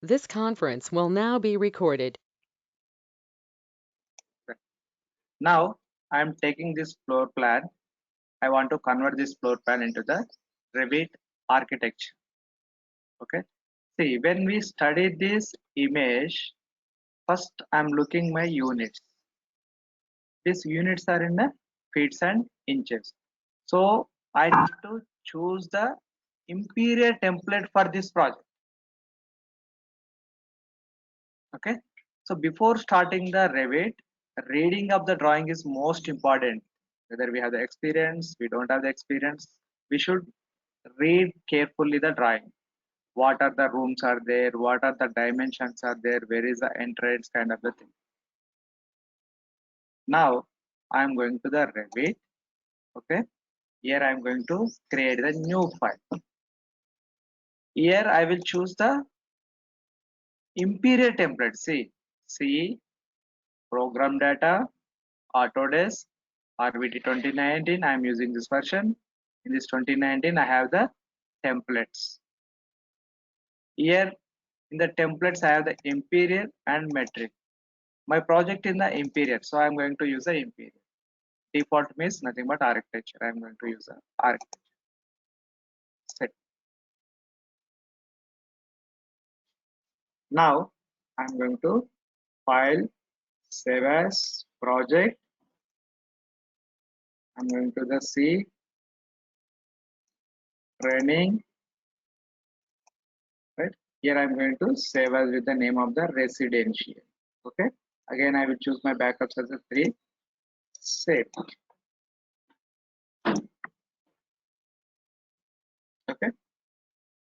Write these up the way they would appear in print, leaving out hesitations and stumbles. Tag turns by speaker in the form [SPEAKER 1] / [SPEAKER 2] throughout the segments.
[SPEAKER 1] This conference will now be recorded.
[SPEAKER 2] Now I am taking this floor plan. I want to convert this floor plan into the Revit architecture. Okay. See, when we study this image, first I'm looking my units. These units are in the feet and inches. So I need to choose the imperial template for this project. Okay. So before starting the Revit, reading of the drawing is most important. Whether we have the experience, we don't have the experience, we should read carefully the drawing. What are the rooms are there? What are the dimensions are there? Where is the entrance kind of the thing. Now I'm going to the Revit. Okay. Here I'm going to create the new file. Here I will choose the imperial template. See program data, Autodesk, RVT 2019. I'm using this version. In this 2019, I have the templates. Here in the templates, I have the imperial and metric. My project in the imperial, so I'm going to use the imperial. Default means nothing but architecture. I'm going to use the architecture. Set. Now I'm going to file, save as project. I'm going to the C training. Right here, I'm going to save as with the name of the residential. Okay. Again, I will choose my backups as a 3. Save. Okay.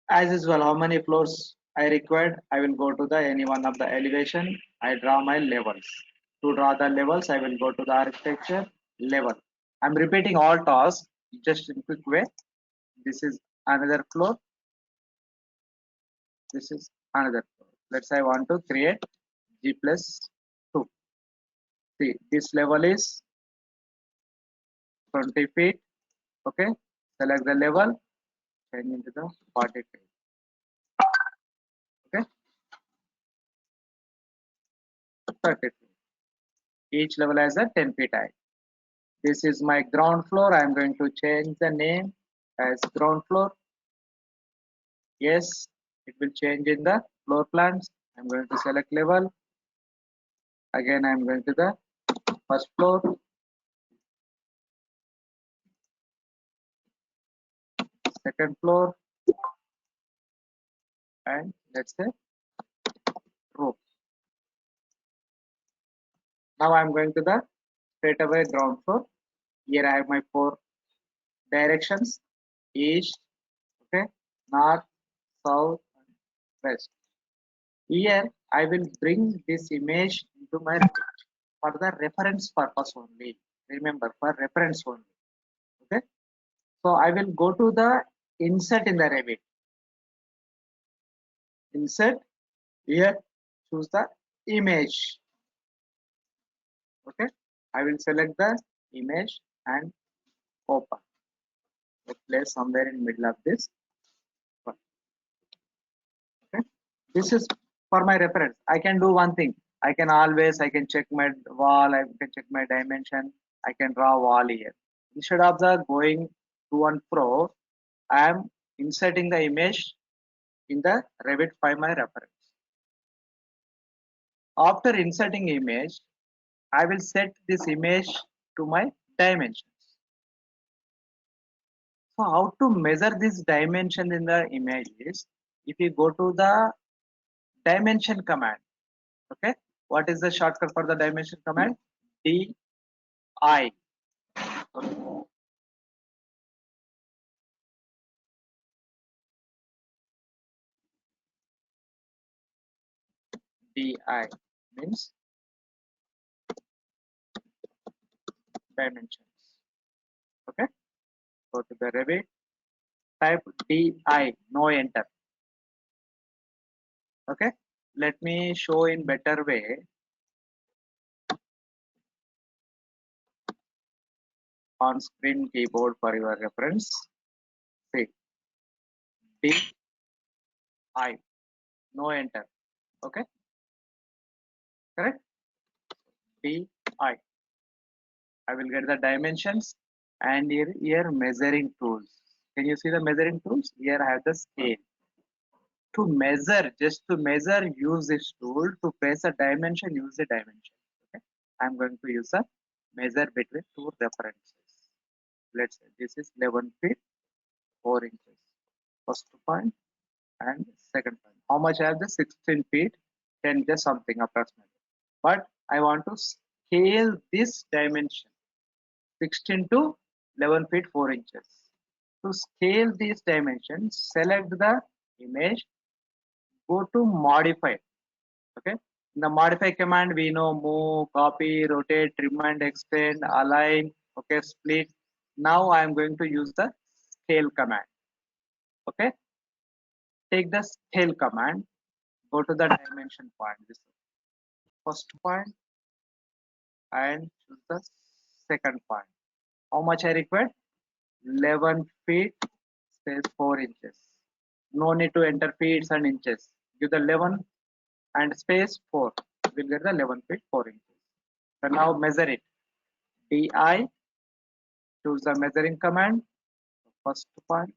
[SPEAKER 2] As usual, how many floors I required? I will go to the any one of the elevation. I draw my levels. To draw the levels, I will go to the architecture level. I'm repeating all tasks just in quick way. This is another floor. This is another floor. Let's say I want to create G plus 2. See, this level is 20 feet. Okay. Select the level, change into the 40 feet. Okay. 30 feet. Each level has a 10 feet height. This is my ground floor. I am going to change the name as ground floor. Yes, it will change in the floor plans. I'm going to select level. Again, I'm going to the first floor. Second floor. And let's say roof. Now I'm going to the straight away ground floor. Here I have my 4 directions: east, okay, north, south, and west. Here I will bring this image into my for the reference purpose only. Remember, for reference only. Okay. So I will go to the insert in the Revit. Insert here, choose the image. Okay. I will select the image and open. Let's place somewhere in middle of this. Okay. This is for my reference. I can do one thing. I can check my wall. I can check my dimension. I can draw wall here. Instead of the going to and fro, I am inserting the image in the Revit for my reference. After inserting image, I will set this image to my dimensions. So how to measure this dimension in the image is, if you go to the dimension command, okay, what is the shortcut for the dimension command? DI. DI means dimensions. Okay, go to the Revit, type DI, no enter. Okay, let me show in better way. On screen keyboard for your reference. See, DI, no enter. Okay, correct. Di. I will get the dimensions, and here measuring tools. Can you see the measuring tools? Here I have the scale. To measure, just to measure, use this tool. To place a dimension, use the dimension. Okay, I'm going to use a measure between two references. Let's say this is 11 feet 4 inches. First point and second point. How much I have the 16 feet 10 just something approximately. But I want to scale this dimension 16 to 11 feet 4 inches. To scale these dimensions, select the image, go to modify. Okay. In the modify command, we know move, copy, rotate, trim and extend, align, okay, split. Now I am going to use the scale command. Okay. Take the scale command, go to the dimension point, this first point, and choose the second point. How much I require? 11 feet space 4 inches. No need to enter feet and inches. Give the 11 and space 4. We'll get the 11 feet 4 inches. So now measure it. DI, choose the measuring command, first point,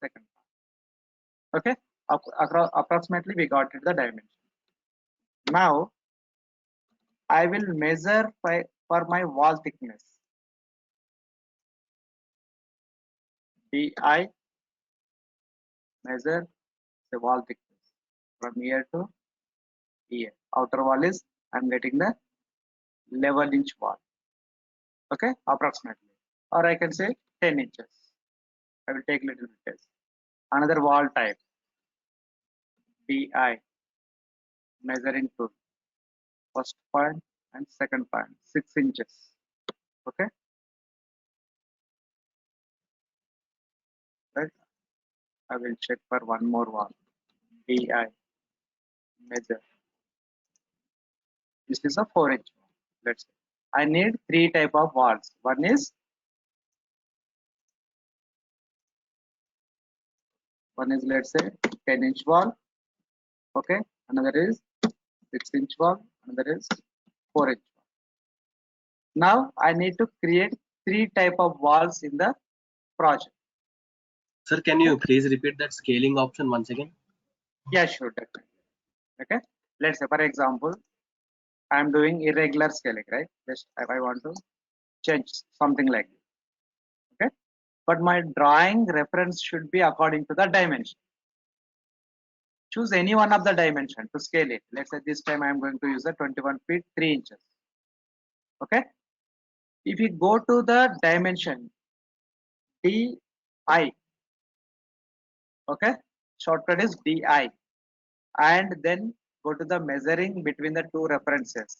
[SPEAKER 2] second point. Okay, approximately we got it the dimension. Now I will measure for my wall thickness. DI, measure the wall thickness from here to here. Outer wall is I'm getting the 11-inch wall. Okay, approximately. Or I can say 10 inches. I will take little bit. Another wall type. DI, measuring tool. First point and second point, 6 inches. Okay, right. I will check for one more wall. DI, measure. This is a 4-inch wall. Let's say I need 3 type of walls. One is let's say 10-inch wall. Okay, another is 6-inch wall. Another is 4-inch wall. Now I need to create 3 type of walls in the project.
[SPEAKER 3] Sir, can you please repeat that scaling option once again?
[SPEAKER 2] Yeah, sure, definitely. Okay, let's say for example, I am doing irregular scaling, right? Just if I want to change something like this. Okay, but my drawing reference should be according to the dimension. Choose any one of the dimension to scale it. Let's say this time I am going to use a 21 feet 3 inches. Okay, if you go to the dimension DI, okay, shortcut is DI, and then go to the measuring between the two references.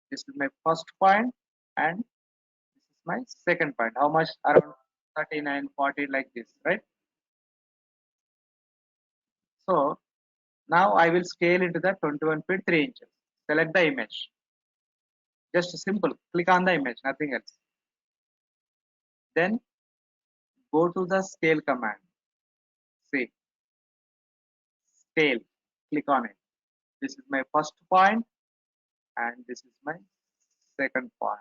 [SPEAKER 2] This is my first point and this is my second point. How much? Around 39, 40 like this, right? So now I will scale into the 21 feet 3 inches. Select the image. Just simple. Click on the image, nothing else. Then go to the scale command. See, scale. Click on it. This is my first point and this is my second point.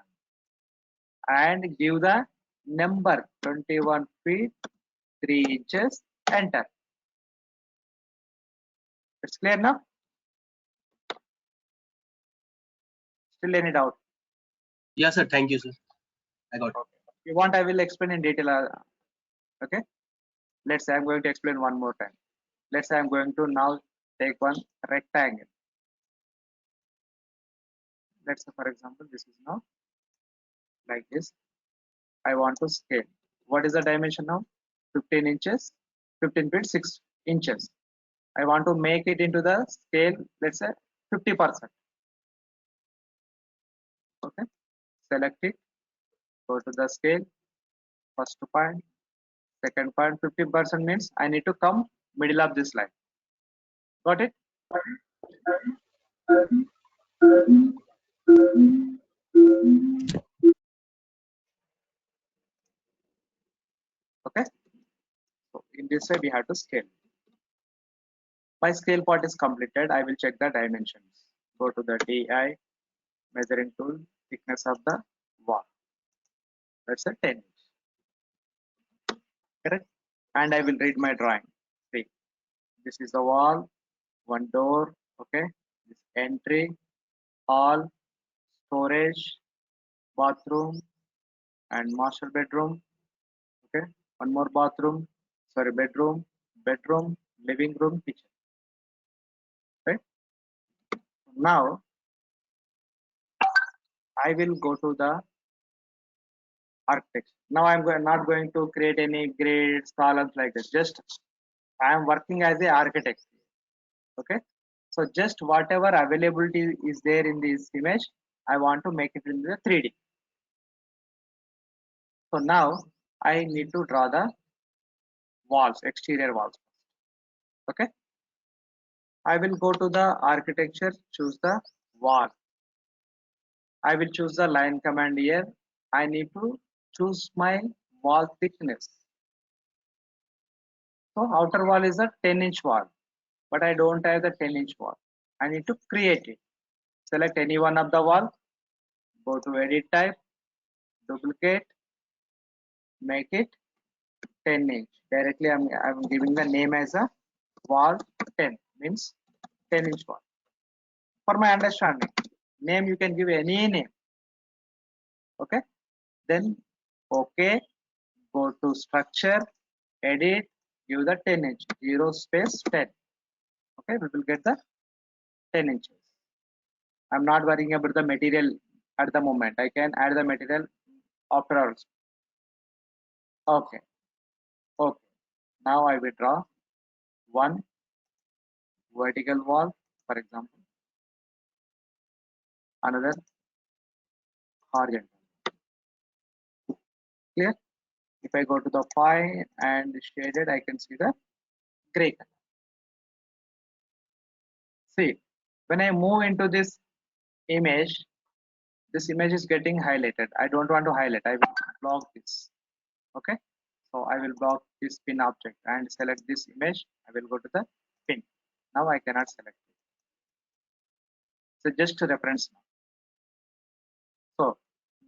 [SPEAKER 2] And give the number 21 feet 3 inches. Enter. It's clear now? Still any doubt?
[SPEAKER 3] Yes, sir. Thank you, sir. I got it.
[SPEAKER 2] Okay. If you want, I will explain in detail. Okay. Let's say I'm going to explain one more time. Let's say I'm going to now take one rectangle. Let's say, for example, this is now like this. I want to scale. What is the dimension now? 15 inches, 15 feet 6 inches. I want to make it into the scale, let's say 50%. Okay. Select it. Go to the scale. First point, second point, 50% means I need to come middle of this line. Got it? Okay. So in this way we have to scale. My scale part is completed. I will check the dimensions. Go to the DI measuring tool, thickness of the wall. That's a 10 inch. Correct? And I will read my drawing. See, this is the wall, one door, okay? This entry, hall, storage, bathroom, and master bedroom. Okay, one more bathroom, sorry, bedroom, living room, kitchen. Right? Now I will go to the architecture. Now not going to create any grades, columns like this. Just I am working as a architect. Okay, so just whatever availability is there in this image, I want to make it in the 3D. So now I need to draw the walls, exterior walls. Okay, I will go to the architecture, choose the wall. I will choose the line command here. I need to choose my wall thickness. So outer wall is a 10-inch wall, but I don't have the 10-inch wall. I need to create it. Select any one of the wall, go to edit type, duplicate, make it 10-inch. Directly I'm giving the name as a wall 10, means 10-inch wall. For my understanding, name you can give any name. Okay, then okay, go to structure, edit, give the 10-inch, 0 space 10. Okay, we will get the 10 inches. I'm not worrying about the material at the moment. I can add the material after also. Okay, okay. Now I will draw one vertical wall, for example, another horizontal. Clear? If I go to the fine and shaded, I can see the gray color. See, when I move into this image is getting highlighted. I don't want to highlight. I will block this. Okay, so I will block this pin object and select this image. I will go to the pin. Now I cannot select it. So just to reference now. So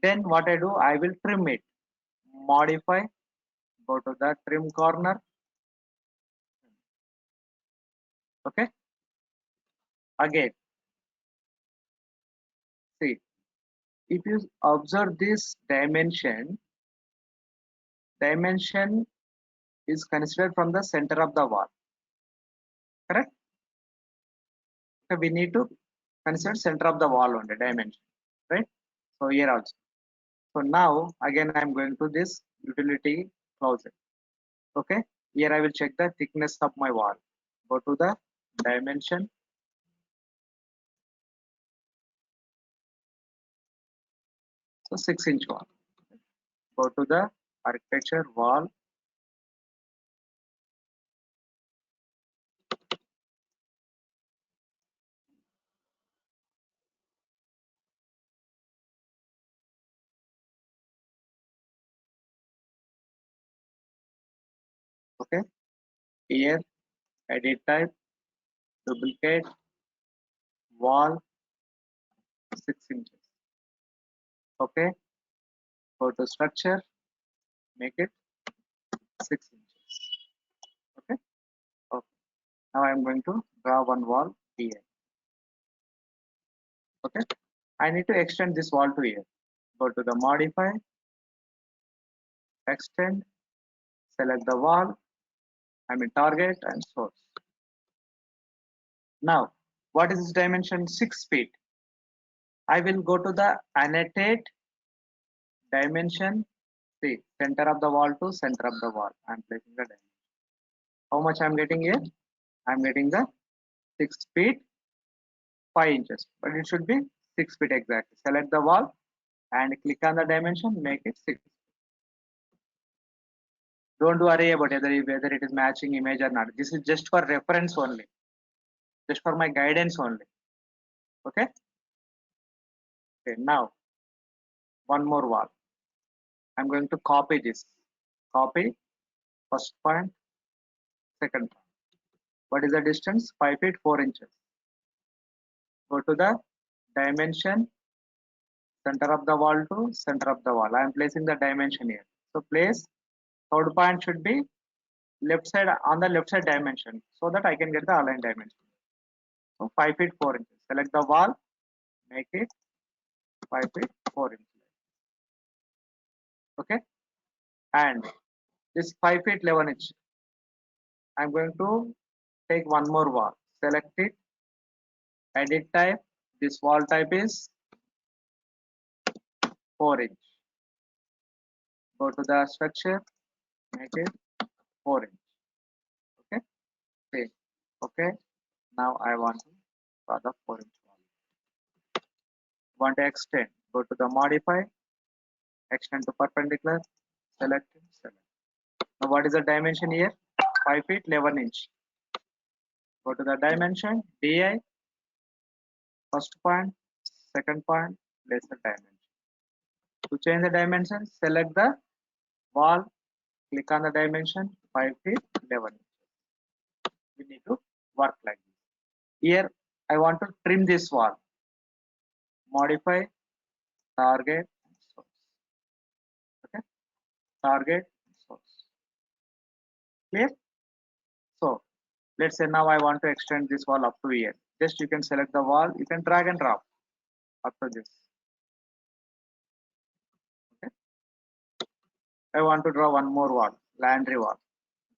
[SPEAKER 2] then what I do, I will trim it. Modify, go to the trim corner. Okay, again, see, if you observe this dimension is considered from the center of the wall. Correct? So we need to consider center of the wall on the dimension, right? So here also. So now again I am going to this utility closet. Okay, here I will check the thickness of my wall. Go to the dimension. So 6-inch wall. Go to the architecture wall. Okay, here edit type, duplicate, wall 6 inches. Okay, go to structure, make it 6 inches. Okay, okay. Now I am going to draw one wall here. Okay, I need to extend this wall to here. Go to the modify, extend, select the wall, I mean target and source. Now, what is this dimension? 6 feet. I will go to the annotate dimension. See, center of the wall to center of the wall. I am placing the dimension. How much I am getting here? I am getting the 6 feet 5 inches, but it should be 6 feet exactly. Select the wall and click on the dimension, make it 6. Don't worry about whether it is matching image or not. This is just for reference only, just for my guidance only. Okay. Okay. Now, one more wall. I'm going to copy this. Copy first point, second point. What is the distance? 5 feet 4 inches. Go to the dimension, center of the wall to center of the wall. I am placing the dimension here. So place third point should be left side, on the left side dimension, so that I can get the aligned dimension. So 5 feet 4 inches. Select the wall, make it 5 feet 4 inches. Okay, and this 5 feet 11 inch. I'm going to take one more wall. Select it. Edit type. This wall type is 4 inch. Go to the structure. Make it 4 inch. Okay. Save. Okay. Now I want to draw the 4 inch wall. Want to extend. Go to the modify. Extend to perpendicular. Select it. Select. Now what is the dimension here? 5 feet 11 inch. Go to the dimension. DI. First point. Second point. Place the dimension. To change the dimension, select the wall. Click on the dimension. 5 feet 11 inches. We need to work like this. Here I want to trim this wall. Modify. Target. Source. Okay. Target. Source. Clear? So let's say now I want to extend this wall up to here. Just you can select the wall, you can drag and drop up to this. Okay. I want to draw one more wall, laundry wall.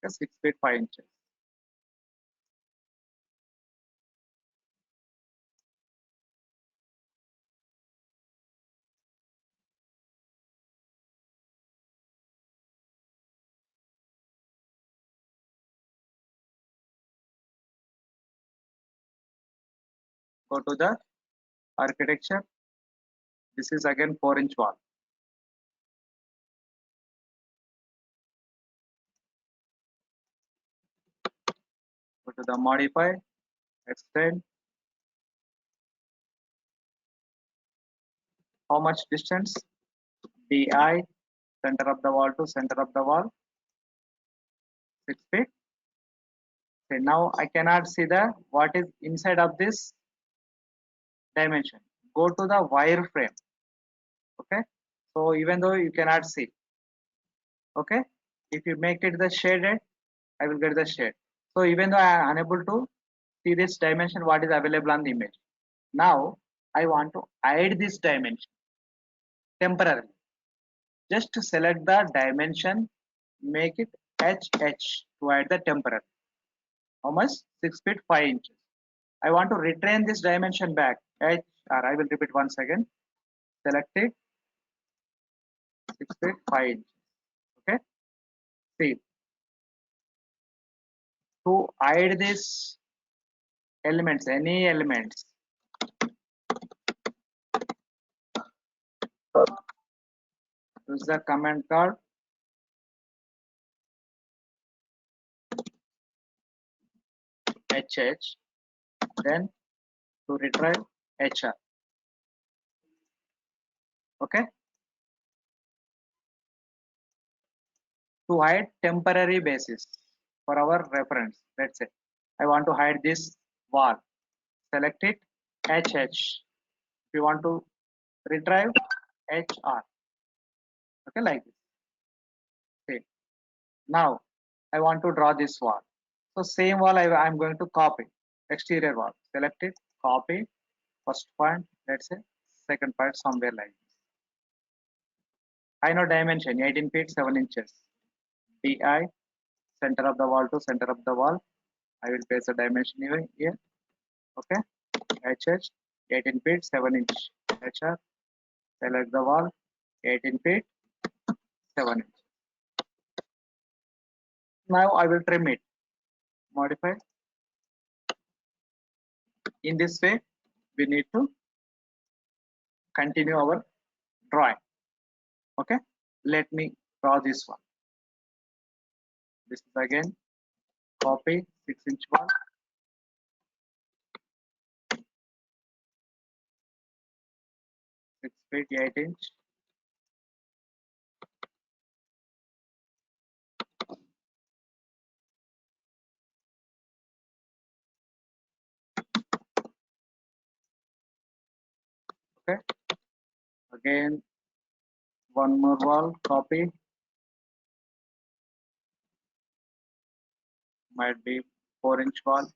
[SPEAKER 2] Okay, 6 feet 5 inches. Go to the architecture. This is again 4-inch wall. Go to the modify, extend. How much distance? DI, center of the wall to center of the wall, 6 feet. Okay, now I cannot see the what is inside of this dimension. Go to the wireframe. Okay, so even though you cannot see, okay, if you make it the shaded, I will get the shade. So even though I am unable to see this dimension what is available on the image, now I want to hide this dimension temporarily. Just to select the dimension, make it HH to hide the temporary. How much? 6 feet 5 inches. I want to retrain this dimension back. H, or I will repeat once again. Select it. 6 feet 5 inches. Okay. See, to hide these elements, any elements, use the command called HH, then to retrieve HR. Okay. To hide temporary basis for our reference. Let's say I want to hide this wall. Select it. HH. If you want to retrieve HR. Okay, like this. Okay. Now I want to draw this wall. So same wall I'm going to copy. Exterior wall. Select it. Copy. First point. Let's say second point somewhere like this. I know dimension 18 feet 7 inches. DI. Center of the wall to center of the wall. I will place a dimension here. Okay. HH 18 feet 7 inch. HR. Select the wall 18 feet 7 inch. Now I will trim it. Modify. In this way, we need to continue our drawing. Okay. Let me draw this one. This is again copy 6-inch wall. 6 feet 8 inch. Okay, again one more wall, copy, might be 4-inch wall,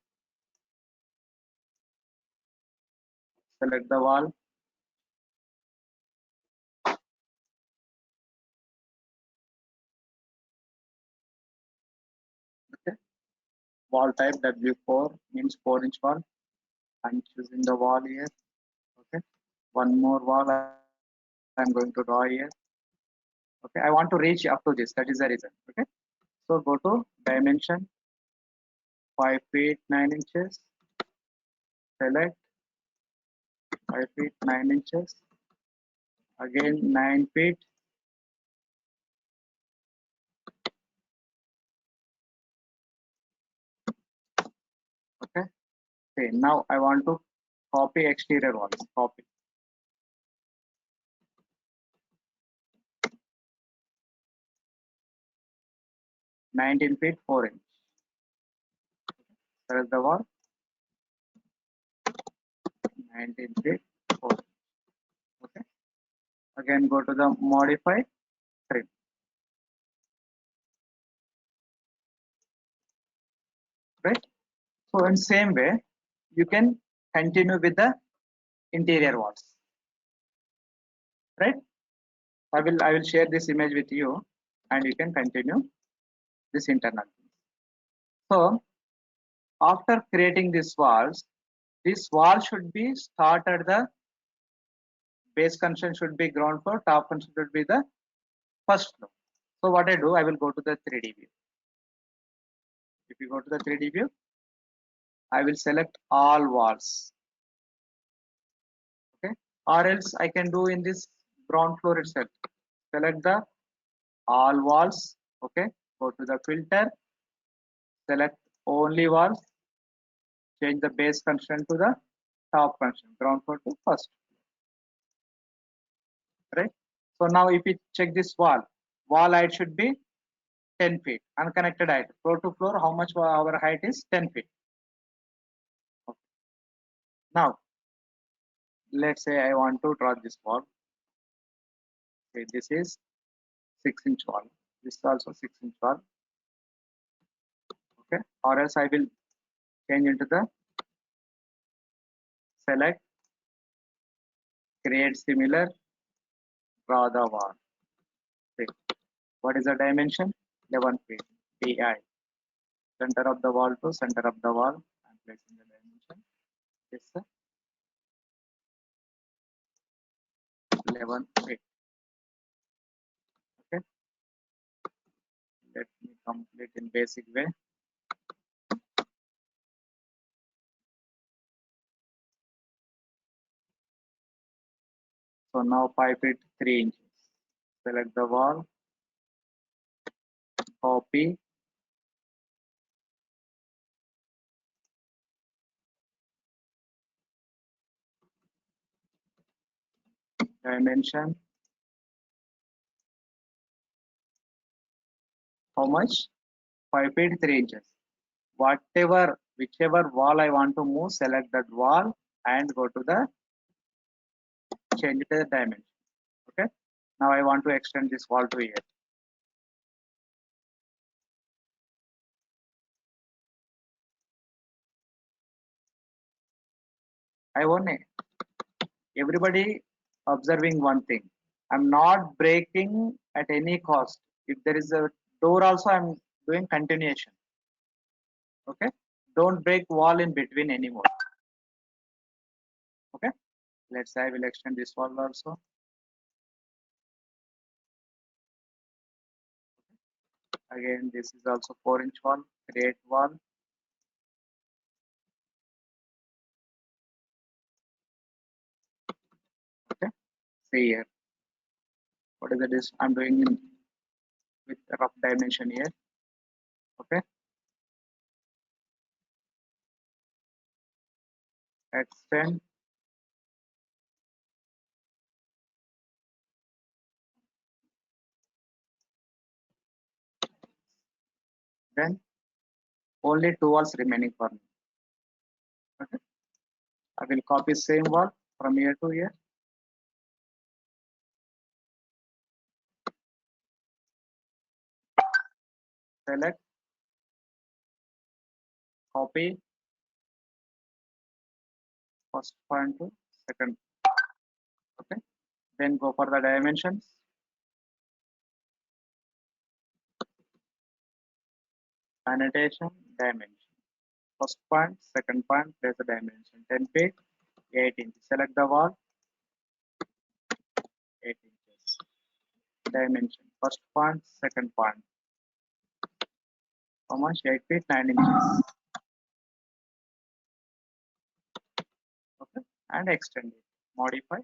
[SPEAKER 2] select the wall, okay, wall type W4 means 4-inch wall. I'm choosing the wall here. Okay, one more wall I'm going to draw here. Okay, I want to reach up to this, that is the reason. Okay, so go to dimension, 5 feet 9 inches, select 5 feet 9 inches, again 9 feet, okay. Okay, now I want to copy exterior walls, copy, 19 feet 4 inch, select the wall, 19 feet 4 inch. Okay, again go to the modify, trim, right. So in same way you can continue with the interior walls, right. I will share this image with you and you can continue this internal. So after creating these walls, this wall should be started, the base construction should be ground floor, top construction should be the first floor. So what I do, I will go to the 3D view. If you go to the 3D view, I will select all walls, okay, or else I can do in this ground floor itself, select the all walls, okay, go to the filter, select only walls, change the base construction to the top construction, ground floor to first, right. So now if you check this wall height should be 10 feet, unconnected height, floor to floor, how much our height is 10 feet. Okay. Now let's say I want to draw this wall. Okay, this is 6-inch wall. This is also 6-inch wall. Okay, or else I will change into the select, create similar, draw the wall. Okay. What is the dimension? 11 feet. DI. Center of the wall to center of the wall. I'm placing the dimension. Yes, sir. 11 feet. Okay. Let me complete in basic way. So now 5 feet 3 inches. Select the wall, copy, dimension. How much? 5 feet 3 inches. Whatever, whichever wall I want to move, select that wall and go to the change the dimension. Okay. Now I want to extend this wall to here. I want everybody observing one thing. I'm not breaking at any cost. If there is a door also, I'm doing continuation. Okay. Don't break wall in between anymore. Okay. Let's say I will extend this wall also. Again, this is also 4-inch wall, create wall. Okay. See here. What is the distance I'm doing in with rough dimension here. Okay. Extend. Then only 2 walls remaining for me. Okay. I will copy same wall from here to here. select, copy first point to second. Okay, then go for the dimensions. Annotation, dimension. First point, second point, place the dimension. 10 feet, 8 inches. Select the wall, 8 inches. Dimension. First point, second point. How much? 8 feet, 9 inches. Okay, and extend it. Modify.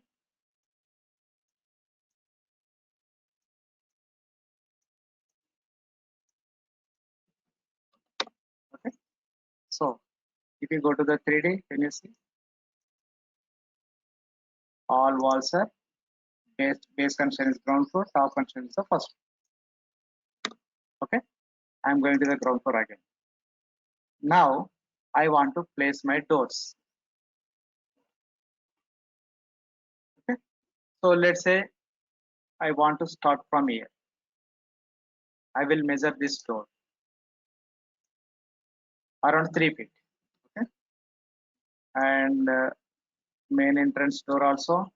[SPEAKER 2] Okay, so if you go to the 3D, can you see all walls are base connection is ground floor, top connection is the first. Okay, I'm going to the ground floor again. Now I want to place my doors. Okay, so let's say I want to start from here. I will measure this door around 3 feet. Okay, and main entrance door also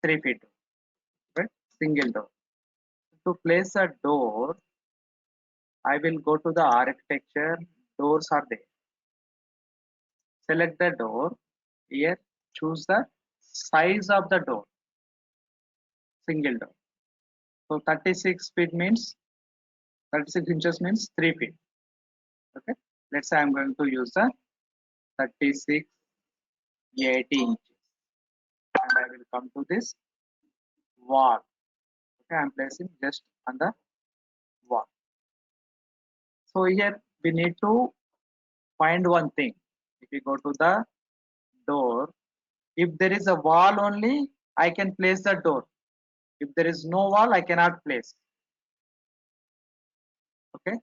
[SPEAKER 2] 3 feet. Right, single door. To place a door, I will go to the architecture. Doors are there. Select the door. Here, choose the size of the door. Single door. So 36 feet means 36 inches means 3 feet. Okay. Let's say I'm going to use the 36 80 inches, and I will come to this wall. Okay, I'm placing just on the wall. So here we need to find one thing. If you go to the door, if there is a wall only, I can place the door. If there is no wall, I cannot place. Okay.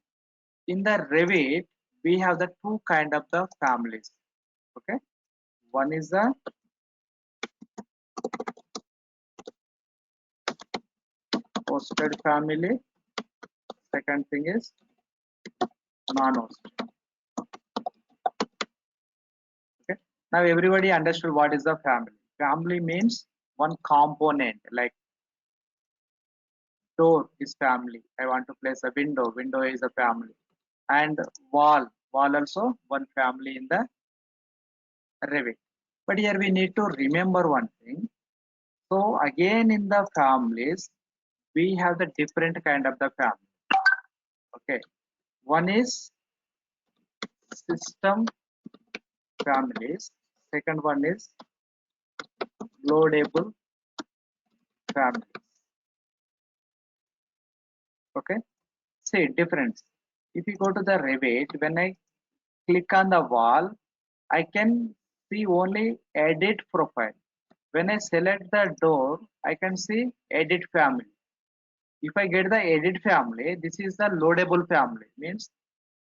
[SPEAKER 2] In the Revit, we have the two kind of the families. Okay. One is the hosted family. Second thing is non-hosted. Okay. Now everybody understood what is the family. Family means one component, like door is family. I want to place a window. Window is a family. And wall. Wall also one family in the Revit. But here we need to remember one thing. So again in the families, we have the different kind of the family. Okay. One is system families. Second one is loadable families. Okay. See difference. If you go to the Revit, when I click on the wall, I can see only edit profile. When I select the door, I can see edit family. If I get the edit family, this is the loadable family. Means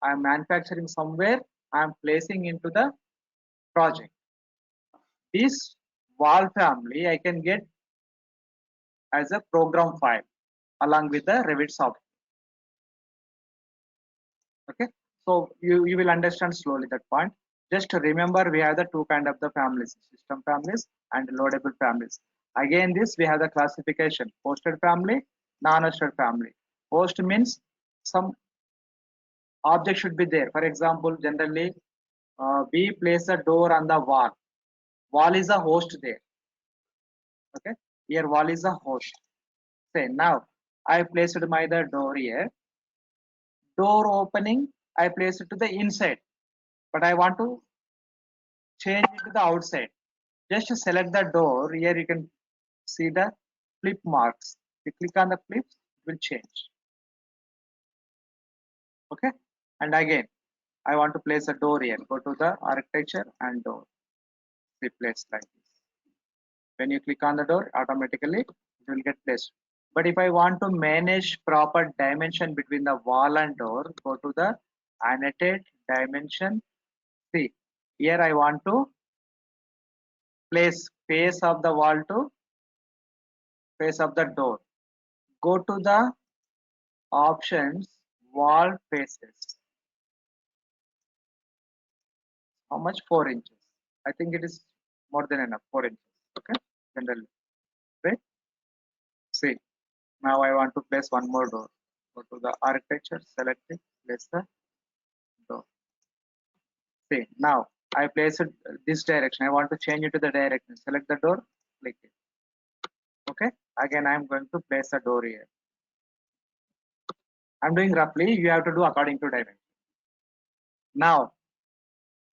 [SPEAKER 2] I am manufacturing somewhere, I am placing into the project. This wall family I can get as a program file along with the Revit software. Okay, so you will understand slowly that point. Just to remember, we have the two kind of the families: system families and loadable families. Again, this we have the classification: hosted family, non-hosted family. Host means some object should be there. For example, generally we place a door on the wall. Wall is a host there. Okay, here wall is a host. Say now I placed my the door here. Door opening I place it to the inside, but I want to change it to the outside. Just to select the door. Here you can see the flip marks. You click on the flips, it will change. Okay, and again I want to place a door here. Go to the architecture and door. Replace like this. When you click on the door, automatically it will get placed. But if I want to manage proper dimension between the wall and door, go to the annotate dimension. See, here I want to place face of the wall to face of the door. Go to the options, wall faces. How much? 4 inches. I think it is more than enough. 4 inches. Okay. Generally. Right. See. Now I want to place one more door. Go to the architecture. Select it. Place the door. See. Now I place it this direction. I want to change it to the direction. Select the door. Click it. Okay. Again, I am going to place a door here. I'm doing roughly. You have to do according to dimension. Now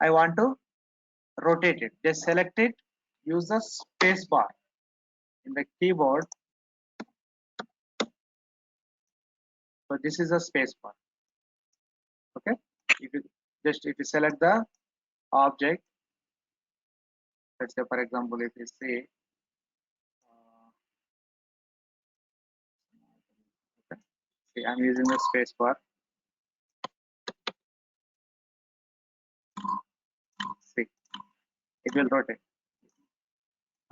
[SPEAKER 2] I want to rotate it. Just select it. Use the space bar in the keyboard. So this is a space bar. Okay. If you select the object, let's say for example, if you say okay, see, I'm using the space bar. See, it will rotate.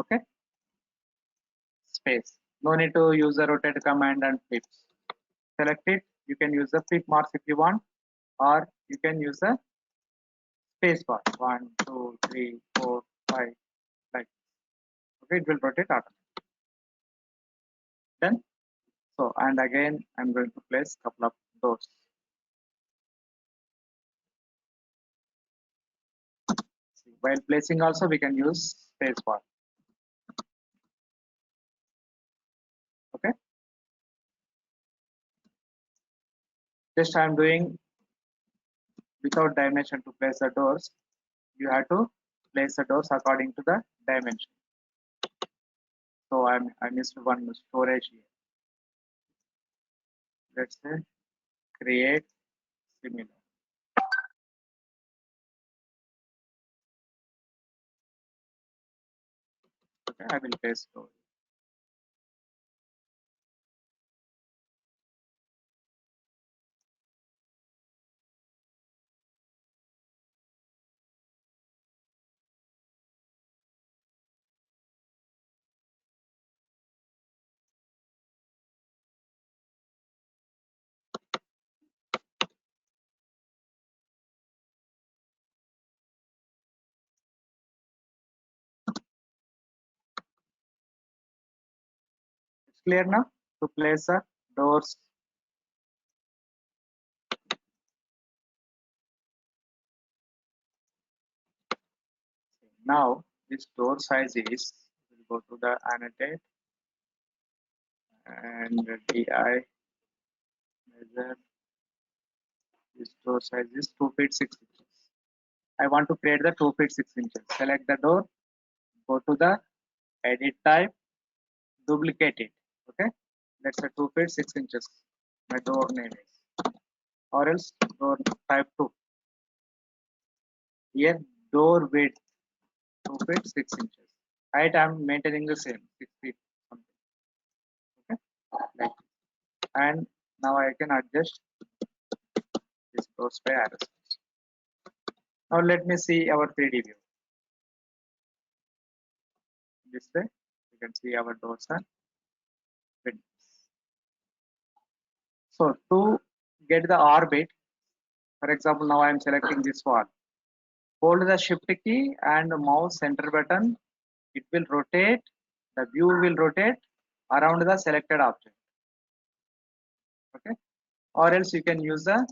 [SPEAKER 2] Okay. Space. No need to use the rotate command and flips. Select it. You can use the flip marks if you want, or you can use the space bar. 1, 2, 3, 4, 5, like. Okay, it will rotate automatically. Done. So, and again, I'm going to place a couple of doors. See, while placing also, we can use space bar. Okay. Just I'm doing without dimension to place the doors. You have to place the doors according to the dimension. So I missed one storage here. Let's say create similar. Okay, I will paste those. It's clear now to place the doors. Now this door size is, we'll go to the annotate and DI measure. This door size is 2 feet 6 inches. I want to create the 2 feet 6 inches. Select the door, go to the edit type, duplicate it. Okay, that's a 2 feet 6 inches. My door name is, or else door type 2. Here door width 2 feet 6 inches. Height I'm maintaining the same 6 feet something. Okay, like, and now I can adjust this doors by arrows. Now let me see our 3D view. This way you can see our doors are ready. So to get the orbit, for example, now I am selecting this wall. Hold the shift key and mouse center button. It will rotate. The view will rotate around the selected object. Okay. Or else you can use the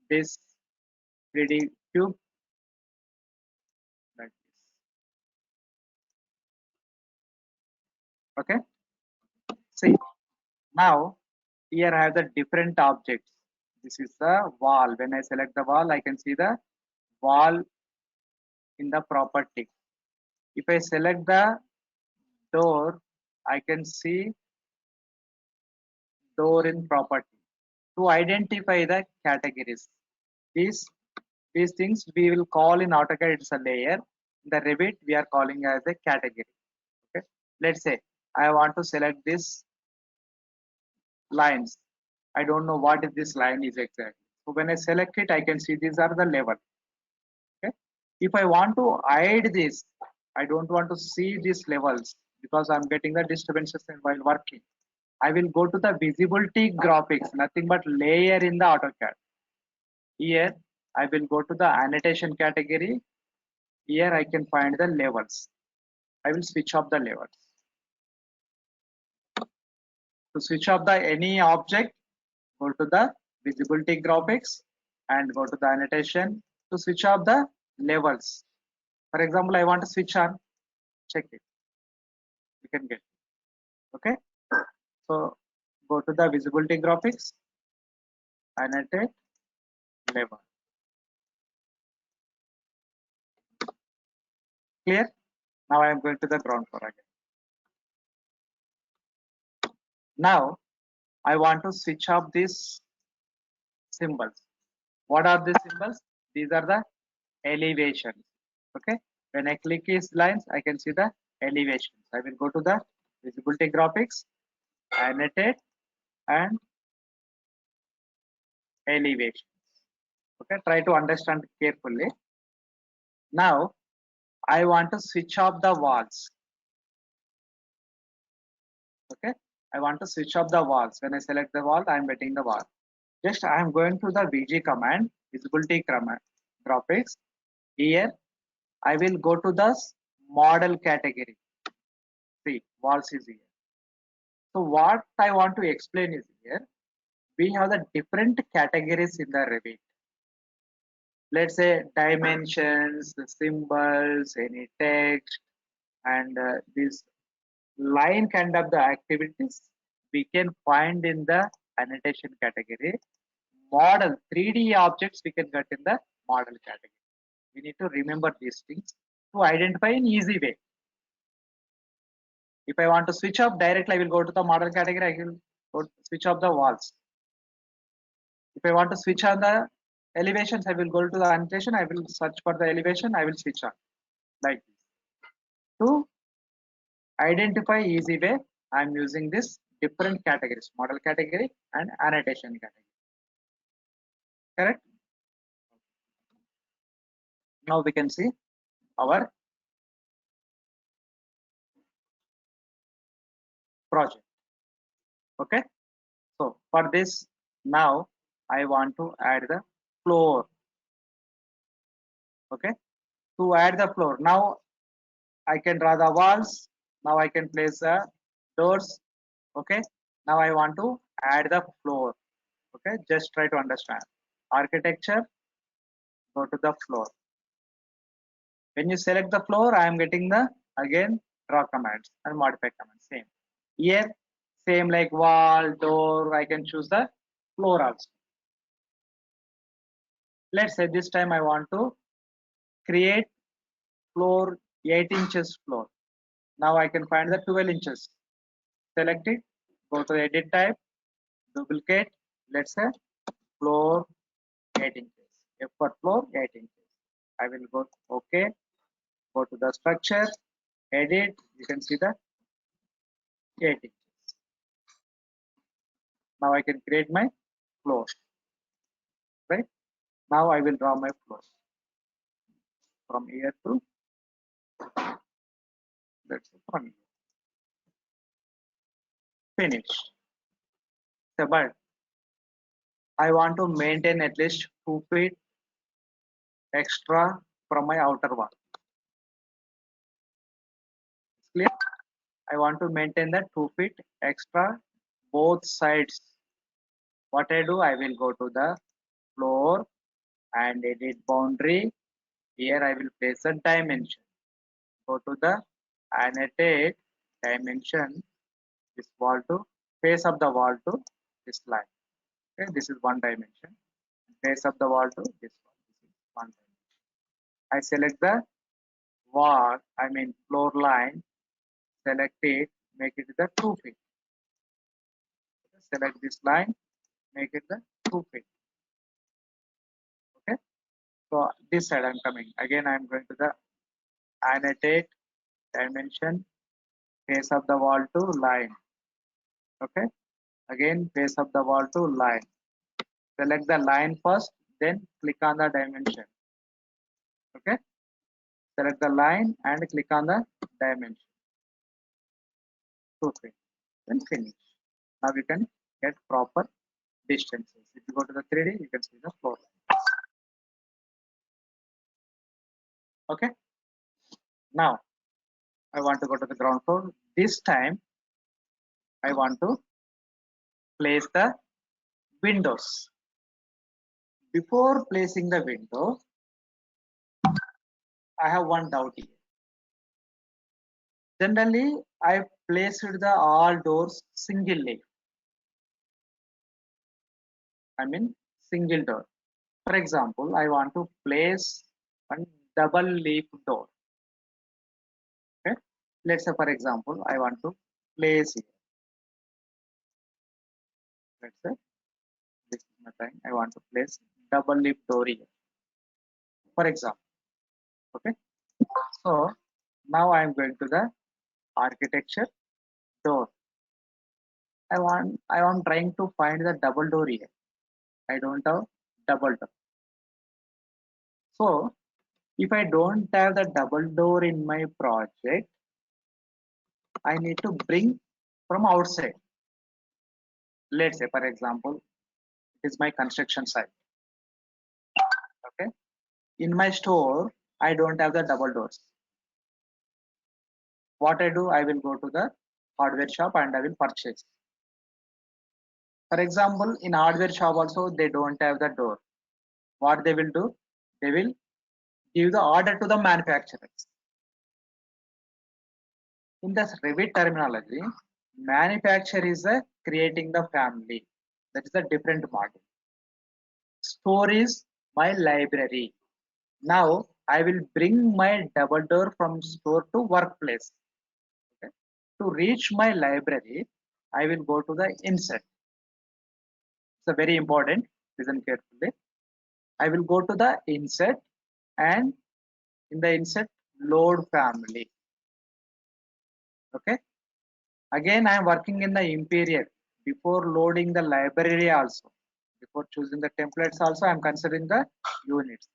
[SPEAKER 2] this 3D cube like this. Okay. See, now here I have the different objects. This is the wall. When I select the wall, I can see the wall in the property. If I select the door, I can see door in property. To identify the categories, these these things we will call in AutoCAD, it's a layer. In the Revit we are calling as a category. Okay, let's say I want to select this lines. I don't know what this line is exactly. So when I select it, I can see these are the level. Okay, if I want to hide this, I don't want to see these levels because I'm getting the disturbances while working. I will go to the visibility graphics, nothing but layer in the AutoCAD. Here I will go to the annotation category. Here I can find the levels. I will switch off the levels. To switch off the any object, go to the visibility graphics and go to the annotation to switch off the levels. For example, I want to switch on, check it. You can get it. Okay. So go to the visibility graphics, annotate level. Clear? Now I am going to the ground floor again. Now I want to switch off these symbols. What are these symbols? These are the elevations. Okay. When I click these lines, I can see the elevations. I will go to the visibility graphics, annotate and elevations. Okay. Try to understand carefully. Now I want to switch off the walls. Okay. I want to switch off the walls. When I select the wall, I am getting the wall. Just I am going to the VG command, visibility command, graphics. Here I will go to the model category. See, walls is here. So what I want to explain is here, we have the different categories in the Revit. Let's say dimensions, the symbols, any text, and this line kind of the activities we can find in the annotation category. Model 3D objects we can get in the model category. We need to remember these things to identify in easy way. If I want to switch off directly, I will go to the model category. I will go switch off the walls. If I want to switch on the elevations, I will go to the annotation. I will search for the elevation. I will switch on like this. To identify easy way, I am using this different categories: model category and annotation category. Correct? Now we can see our project. Okay. So for this, now I want to add the floor. Okay. To add the floor, now I can draw the walls. Now I can place the doors. Okay. Now I want to add the floor. Okay. Just try to understand. Architecture, go to the floor. When you select the floor, I am getting the again draw commands and modify commands. Same. Here, same like wall, door, I can choose the floor also. Let's say this time I want to create floor 8 inches floor. Now I can find the 12 inches. Select it, go to edit type, duplicate, let's say floor 8 inches. F for floor 8 inches. I will go OK, go to the structure, edit, you can see the 8 inches. Now I can create my floor. Right? Now I will draw my floor from here to let's say from here. Finish. So, but I want to maintain at least 2 feet extra from my outer wall. Clear? I want to maintain that 2 feet extra both sides. What I do, I will go to the floor and edit boundary. Here I will place a dimension. Go to the annotate dimension, this wall to face of the wall to this line. Okay, this is one dimension. Face of the wall to this one. This is one dimension. I select the wall, I mean floor line, select it, make it the 2 feet. Select this line, make it the 2 feet. Okay. So this side I'm coming. Again I'm going to the annotate dimension, face of the wall to line. Okay. Again face of the wall to line. Select the line first, then click on the dimension. Okay. Select the line and click on the dimension. 2 feet. Then finish. Now we can get proper distances. If you go to the 3D, you can see the floor. Okay. Now I want to go to the ground floor. This time I want to place the windows. Before placing the window, I have one doubt here. Generally, I placed the all doors single leaf. I mean single door. For example, I want to place one double leaf door. Okay. Let's say for example, I want to place here. Let's say this is my time. I want to place double leaf door here. For example. Okay. So now I am going to the architecture door. I am trying to find the double door here. I don't have double door. So if I don't have the double door in my project, I need to bring from outside. Let's say for example, it is my construction site. Okay. In my store, I don't have the double doors. What I do, I will go to the hardware shop and I will purchase. For example, in hardware shop also they don't have the door. What they will do, they will give the order to the manufacturers. In the Revit terminology, manufacturer is creating the family. That is a different model. Store is my library. Now I will bring my double door from store to workplace. Okay. To reach my library, I will go to the insert. It's a very important. Listen carefully. I will go to the insert and in the insert load family. Okay. Again, I am working in the Imperial. Before loading the library also, before choosing the templates also, I am considering the units.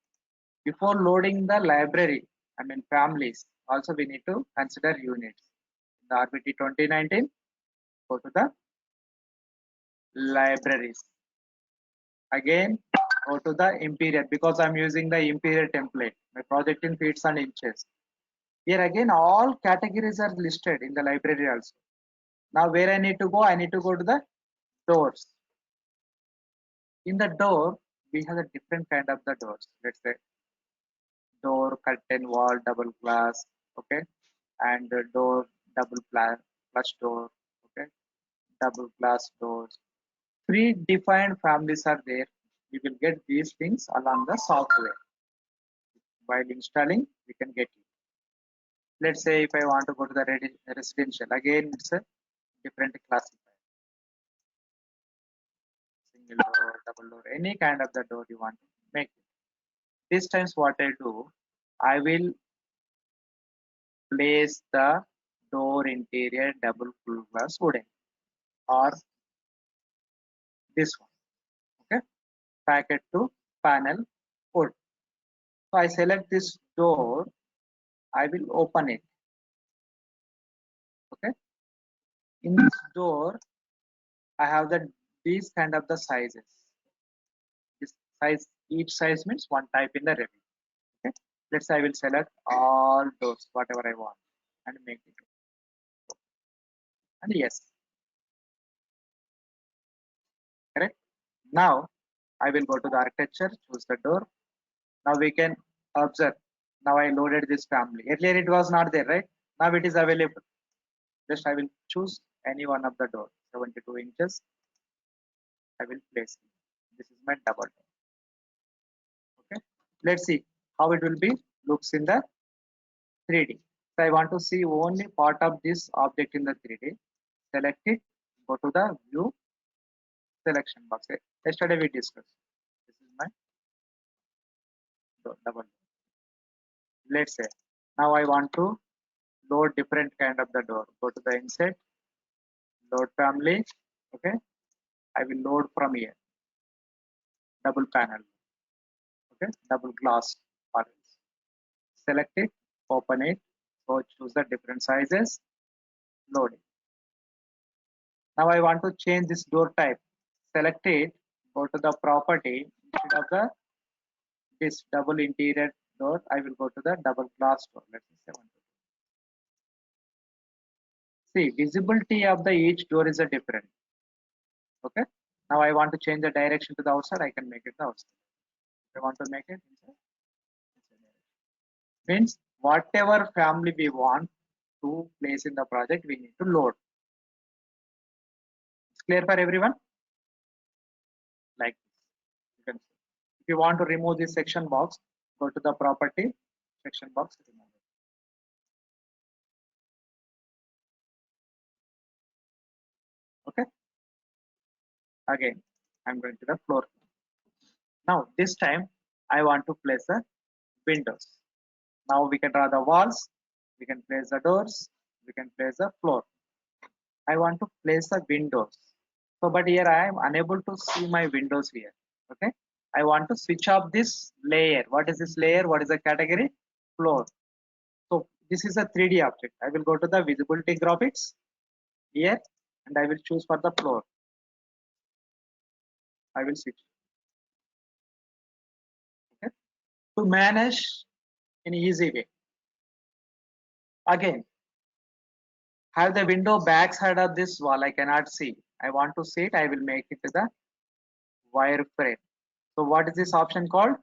[SPEAKER 2] Before loading the library, I mean families, also we need to consider units. In the RBT 2019, go to the libraries. Again, go to the Imperial because I am using the Imperial template. My project in feet and inches. Here again, all categories are listed in the library also. Now where I need to go? I need to go to the doors. In the door, we have a different kind of the doors. Let's say door, curtain, wall, double glass, okay, and door, double flush door, okay, double glass doors. Three defined families are there. We will get these things along the software. While installing, we can get it. Let's say if I want to go to the residential, again it's a different classifier. Single door, double door, any kind of the door you want to make it. This times what I do, I will place the door interior double full glass wooden or this one. Okay, packet to panel wood. So I select this door, I will open it. Okay, in this door, I have these kind of the sizes. This size, each size means one type in the Revit. Okay, let's say I will select all doors, whatever I want, and make it. And yes, correct. Now I will go to the architecture, choose the door. Now we can observe. Now I loaded this family. Earlier it was not there, right? Now it is available. Just I will choose any one of the door. 72 inches. I will place it. This is my double door. Okay. Let's see how it will be looks in the 3D. So I want to see only part of this object in the 3D. Select it. Go to the view selection box. Yesterday we discussed. This is my double. Let's say now I want to load different kind of the door. Go to the insert, load family. Okay, I will load from here. Double panel. Okay, double glass panels. Select it, open it. So choose the different sizes. Load it. Now I want to change this door type. Select it, go to the property, instead of the this double interior door, I will go to the double glass door. Let me say 1, 2. See, visibility of the each door is a different. Okay. Now I want to change the direction to the outside. I can make it the outside. If I want to make it inside, means whatever family we want to place in the project, we need to load. It's clear for everyone? Like this. You can see. If you want to remove this section box, go to the property, section box, remove it. Okay. Again, I'm going to the floor. Now this time I want to place the windows. Now we can draw the walls, we can place the doors, we can place the floor. I want to place the windows. So, but here I am unable to see my windows here. Okay. I want to switch off this layer. What is this layer? What is the category? Floor. So this is a 3D object. I will go to the visibility graphics here and I will choose for the floor. I will switch. Okay. To manage in easy way. Again, have the window back side of this wall. I cannot see. I want to see it. I will make it to the wireframe. So what is this option called?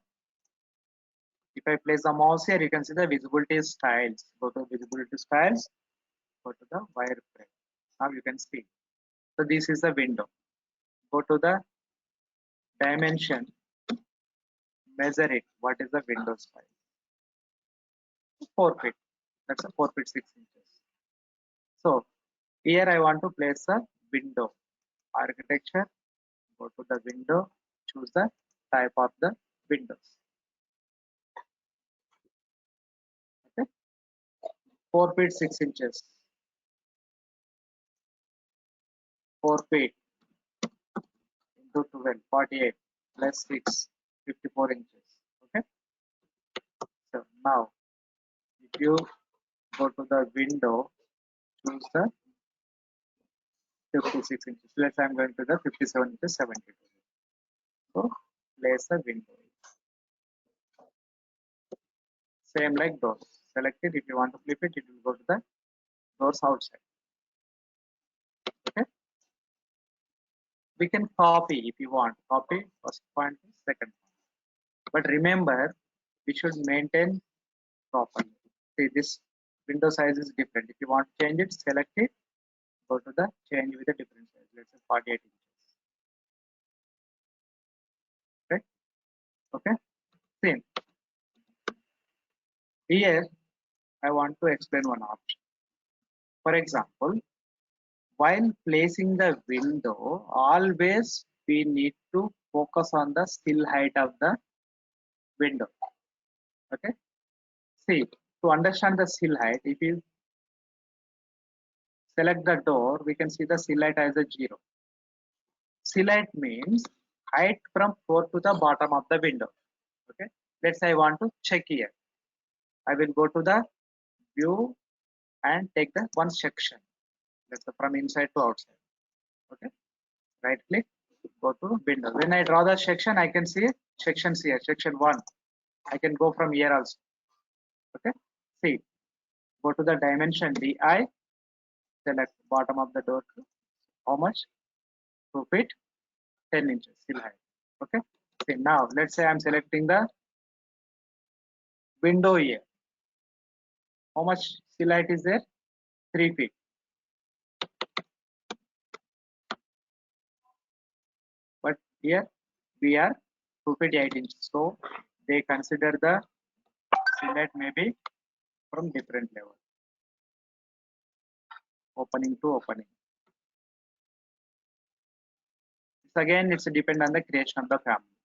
[SPEAKER 2] If I place the mouse here, you can see the visibility styles. Go to visibility styles. Go to the wireframe. Now you can see. So this is the window. Go to the dimension. Measure it. What is the window size? 4 feet. That's a 4 feet 6 inches. So here I want to place a window. Architecture. Go to the window. Choose the type of the windows. Okay. 4 feet 6 inches. 4 feet into 12, 48 plus 6, 54 inches. Okay. So now if you go to the window, choose the 56 inches. Let's say I'm going to the 57 inches, 72. So place the window. Same like doors. Select it. If you want to flip it, it will go to the doors outside. Okay. We can copy if you want. Copy first point, second point. But remember, we should maintain properly. See, this window size is different. If you want to change it, select it. Go to the change with a different size. Let's say 48 inches. Right? Okay. Same. Here, I want to explain one option. For example, while placing the window, always we need to focus on the sill height of the window. Okay. See, to understand the sill height, if you select the door, we can see the sill height as a 0. Sill height means height from floor to the bottom of the window. Okay. Let's say I want to check here. I will go to the view and take the one section. Let's say from inside to outside. Okay. Right click, go to window. When I draw the section, I can see sections here. Section 1. I can go from here also. Okay. See, go to the dimension DI. Select bottom of the door. How much? 2 feet 10 inches sill height. Okay. See, now let's say I'm selecting the window here. How much sill height is there? 3 feet. But here we are 2 feet 8 inches. So they consider the sill height maybe from different level. Opening to opening. This again, it's depend on the creation of the family.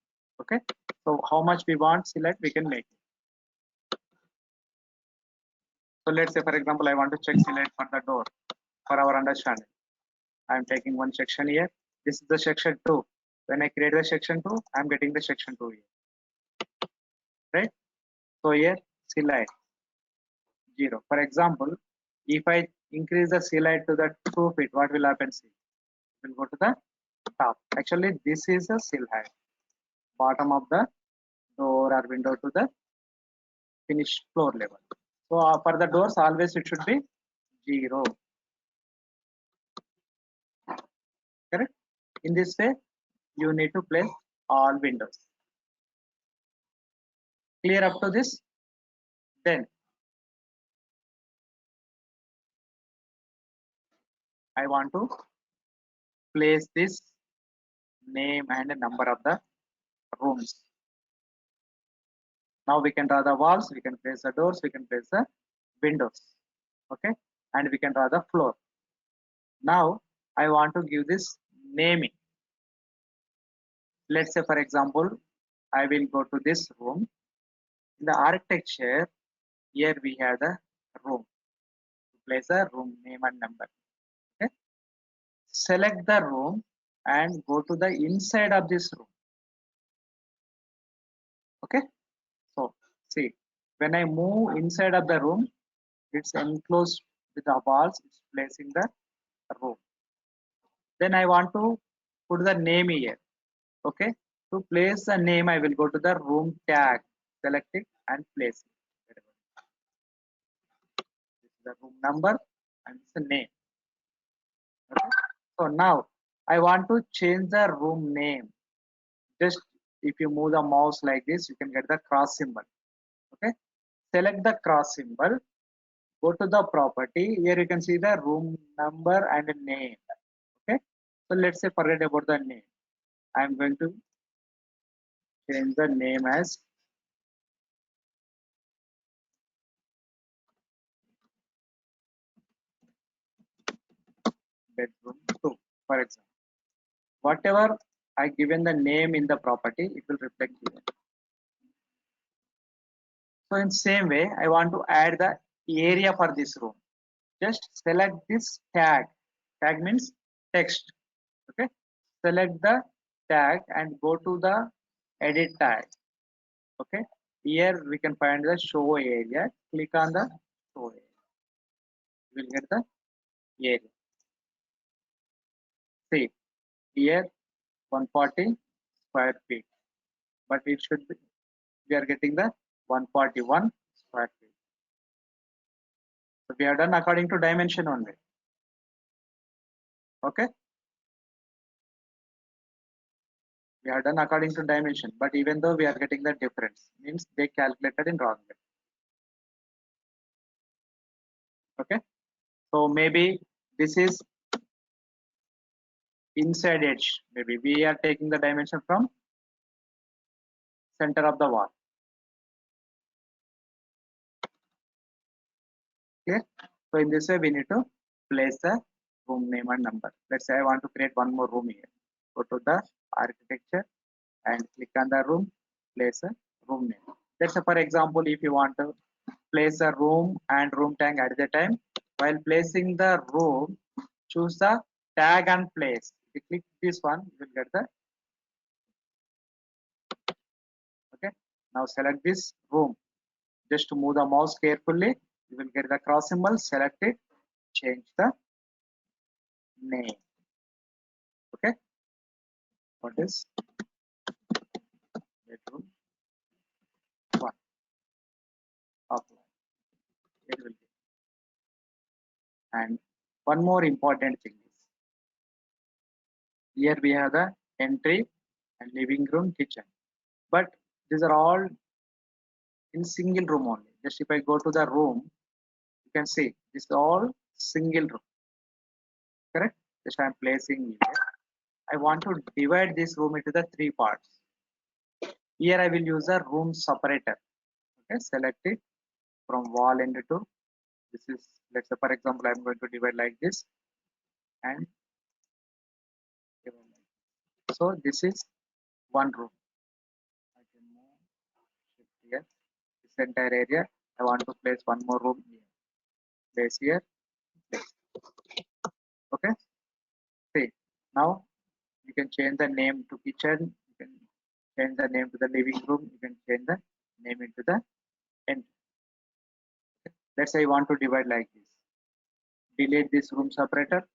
[SPEAKER 2] Okay. So how much we want sill height, we can make it. So let's say, for example, I want to check sill height for the door for our understanding. I'm taking one section here. This is the section 2. When I create the section 2, I'm getting the section 2 here. Right? So here, sill height 0. For example, if I increase the sill height to the 2 feet, what will happen? See, We'll go to the top. Actually, this is a sill height. Bottom of the door or window to the finished floor level. So for the doors, always it should be 0. Correct? In this way, you need to place all windows. Clear up to this? Then I want to place this name and number of the rooms. Now we can draw the walls, we can place the doors, we can place the windows. Okay, and we can draw the floor. Now I want to give this naming. Let's say, for example, I will go to this room. In the architecture, here we have the room. Place a room name and number. Okay, select the room and go to the inside of this room. Okay, so see, when I move inside of the room, it's enclosed with the walls, it's placing the room. Then I want to put the name here. Okay, to place the name, I will go to the room tag, select it and place it. This is the room number and it's the name. Okay, so now I want to change the room name. Just if you move the mouse like this, you can get the cross symbol. Okay, select the cross symbol, go to the property. Here you can see the room number and name. Okay, so let's say forget about the name. I am going to change the name as bedroom 2, for example. Whatever I given the name in the property, it will reflect here. So in same way, I want to add the area for this room. Just select this tag. Tag means text. Okay, select the tag and go to the edit tag. Okay, here we can find the show area. Click on the show area. You will get the area. See here 140 square feet, but it should be, we are getting the 141 square feet. So we are done according to dimension only. Okay, we are done according to dimension, but even though we are getting the difference, means they calculated in wrong way. Okay, so maybe this is inside edge. Maybe we are taking the dimension from center of the wall. Clear? So in this way, we need to place the room name and number. Let's say I want to create one more room here. Go to the architecture and click on the room, place a room name. Let's say, for example, if you want to place a room and room tag at the time, while placing the room, choose the tag and place. If you click this one, you will get the. Okay. Now select this room. Just to move the mouse carefully, you will get the cross symbol. Select it. Change the name. Okay. What is bedroom 1? Apply. It will be. And one more important thing is here we have the entry and living room, kitchen. But these are all in single room only. Just if I go to the room, you can see this is all single room. Correct? Just I am placing here. I want to divide this room into the 3 parts. Here I will use a room separator. Okay, select it from wall end to this is, let's say for example, I'm going to divide like this and divide like this. So this is one room. I can move shift here. This entire area. I want to place one more room here. Place here. Place. Okay. See now you can change the name to kitchen. You can change the name to the living room. You can change the name into the end. Let's say you want to divide like this. Delete this room separator.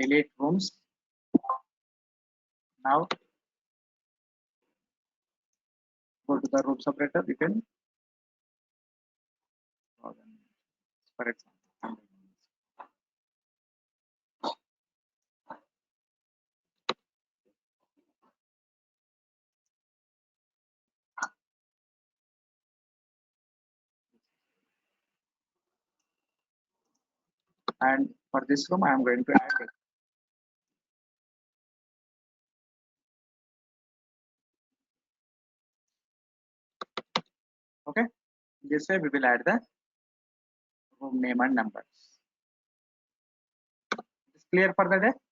[SPEAKER 2] delete rooms. Now go to the room separator. You can, for example, and for this room I am going to add it. Okay, this way we will add the room name and numbers. It's clear for the day.